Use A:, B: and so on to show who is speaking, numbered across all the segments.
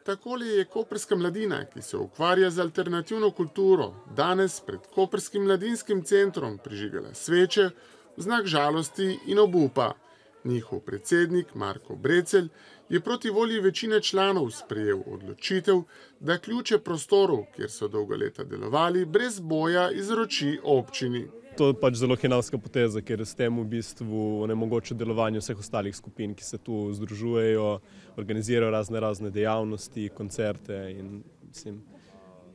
A: Takole je koprska mladina, ki se ukvarja z alternativno kulturo, danes pred koprskim mladinskim centrom prižigala sveče v znak žalosti in obupa. Njihov predsednik Marko Brecelj je proti volji večine članov sprejel odločitev, da ključe prostorov, kjer so dolga leta delovali, brez boja izroči občini.
B: To je pač zelo hinavska poteza, ker s tem v bistvu onemogoča delovanje vseh ostalih skupin, ki se tu združujejo, organizirajo razne dejavnosti, koncerte in mislim,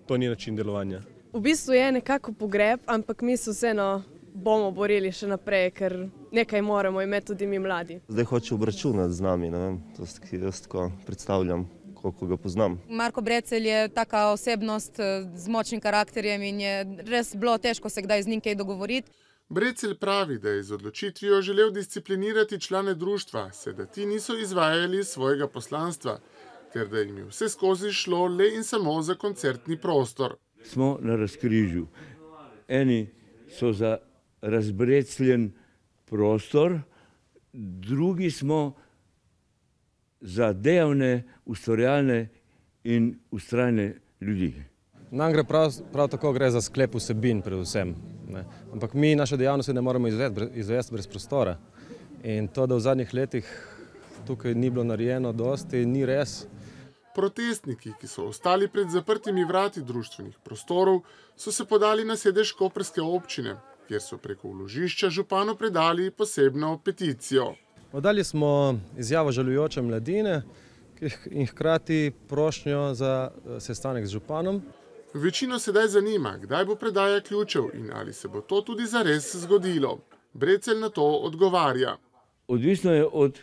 B: to ni način delovanja.
C: V bistvu je nekako pogreb, ampak mi se vseeno bomo borili še naprej, ker nekaj moramo imeti tudi mi mladi.
D: Zdaj hoče obračunati z nami, ne vem, to jaz tako predstavljam, koliko ga poznam.
E: Marko Brecelj je taka osebnost z močnim karakterjem in je res bilo težko se kdaj z njim kaj dogovoriti.
A: Brecelj pravi, da je z odločitvijo želel disciplinirati člane društva, se da ti niso izvajali svojega poslanstva, ter da jim je vse skozi šlo le in samo za koncertni prostor.
F: Smo na razkrižju. Eni so za razbrecljen prostor, drugi smo za dejavne, ustvarjalne in vztrajne ljudi.
G: Nam gre prav tako gre za sklep vsebin predvsem. Ampak mi naše dejavnosti ne moremo izvesti brez prostora. In to, da v zadnjih letih tukaj ni bilo narejeno dosti, ni res.
A: Protestniki, ki so ostali pred zaprtimi vrati društvenih prostorov, so se podali na sedež koprske občine, kjer so preko vložišča županu predali posebno peticijo.
G: Oddali smo izjavo žalujoče mladine in hkrati prošnjo za sestanek z županom.
A: Večino sedaj zanima, kdaj bo predaja ključev in ali se bo to tudi zares zgodilo. Brecelj na to odgovarja.
F: Odvisno je od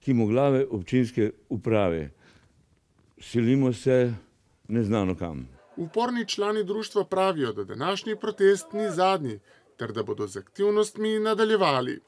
F: kimoglave občinske uprave. Selimo se neznano kam.
A: Uporni člani društva pravijo, da današnji protest ni zadnji, ter da bodo z aktivnostmi nadaljevali.